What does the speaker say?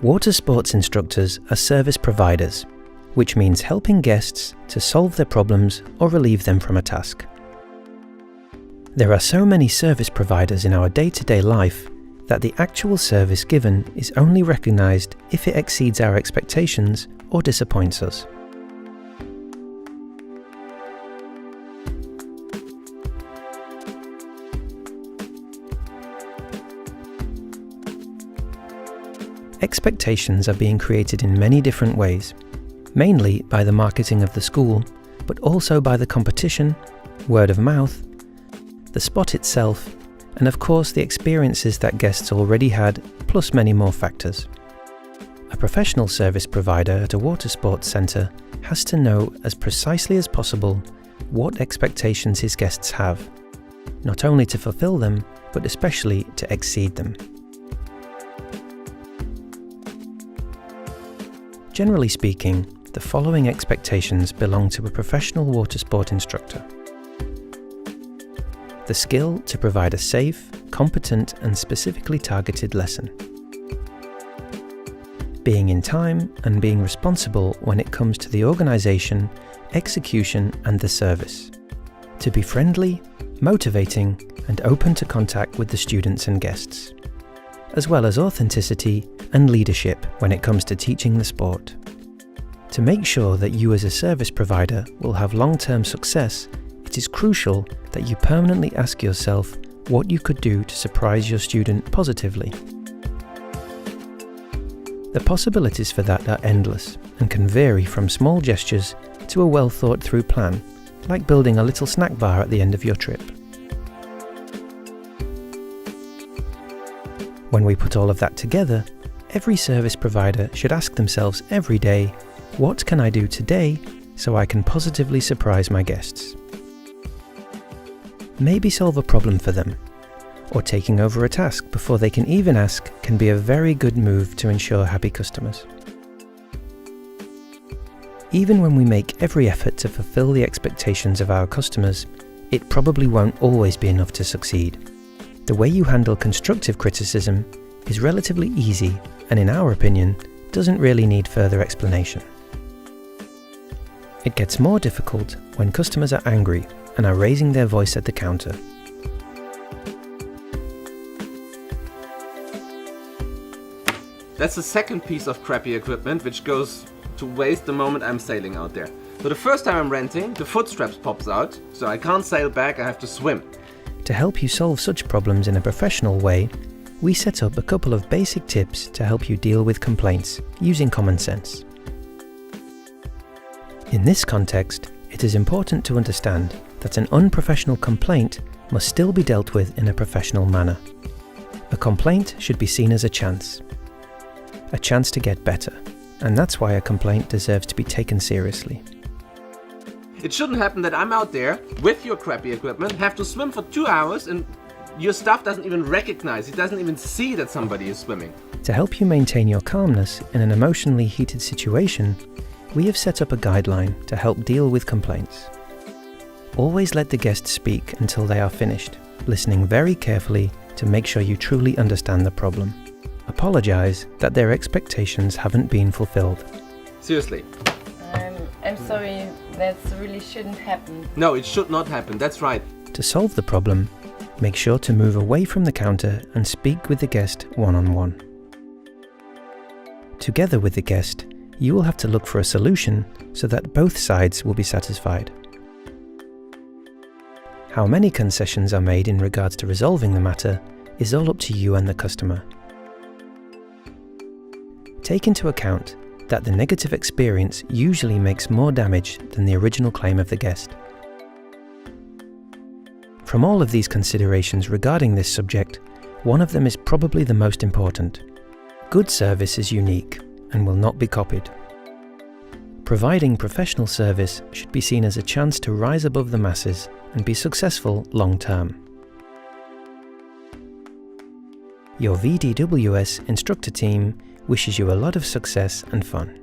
Watersports instructors are service providers, which means helping guests to solve their problems or relieve them from a task. There are so many service providers in our day-to-day life that the actual service given is only recognized if it exceeds our expectations or disappoints us. Expectations are being created in many different ways, mainly by the marketing of the school, but also by the competition, word of mouth, the spot itself, and of course the experiences that guests already had, plus many more factors. A professional service provider at a Watersports centre has to know as precisely as possible what expectations his guests have, not only to fulfill them, but especially to exceed them. Generally speaking, the following expectations belong to a professional water sport instructor. The skill to provide a safe, competent and specifically targeted lesson. Being in time and being responsible when it comes to the organisation, execution and the service. To be friendly, motivating and open to contact with the students and guests. As well as authenticity and leadership when it comes to teaching the sport. To make sure that you as a service provider will have long-term success, it is crucial that you permanently ask yourself what you could do to surprise your student positively. The possibilities for that are endless and can vary from small gestures to a well-thought-through plan, like building a little snack bar at the end of your trip. When we put all of that together, every service provider should ask themselves every day, what can I do today so I can positively surprise my guests? Maybe solve a problem for them, or taking over a task before they can even ask can be a very good move to ensure happy customers. Even when we make every effort to fulfill the expectations of our customers, it probably won't always be enough to succeed. The way you handle constructive criticism is relatively easy and, in our opinion, doesn't really need further explanation. It gets more difficult when customers are angry and are raising their voice at the counter. That's the second piece of crappy equipment which goes to waste the moment I'm sailing out there. So the first time I'm renting, the foot straps pops out, so I can't sail back, I have to swim. To help you solve such problems in a professional way, we set up a couple of basic tips to help you deal with complaints using common sense. In this context, it is important to understand that an unprofessional complaint must still be dealt with in a professional manner. A complaint should be seen as a chance to get better, and that's why a complaint deserves to be taken seriously. It shouldn't happen that I'm out there with your crappy equipment, have to swim for 2 hours and your staff doesn't even recognize, it doesn't even see that somebody is swimming. To help you maintain your calmness in an emotionally heated situation, we have set up a guideline to help deal with complaints. Always let the guest speak until they are finished, listening very carefully to make sure you truly understand the problem. Apologize that their expectations haven't been fulfilled. Seriously. I'm sorry, that really shouldn't happen. No, it should not happen, that's right. To solve the problem, make sure to move away from the counter and speak with the guest one-on-one. Together with the guest, you will have to look for a solution so that both sides will be satisfied. How many concessions are made in regards to resolving the matter is all up to you and the customer. Take into account that the negative experience usually makes more damage than the original claim of the guest. From all of these considerations regarding this subject, one of them is probably the most important. Good service is unique and will not be copied. Providing professional service should be seen as a chance to rise above the masses and be successful long-term. Your VDWS instructor team wishes you a lot of success and fun.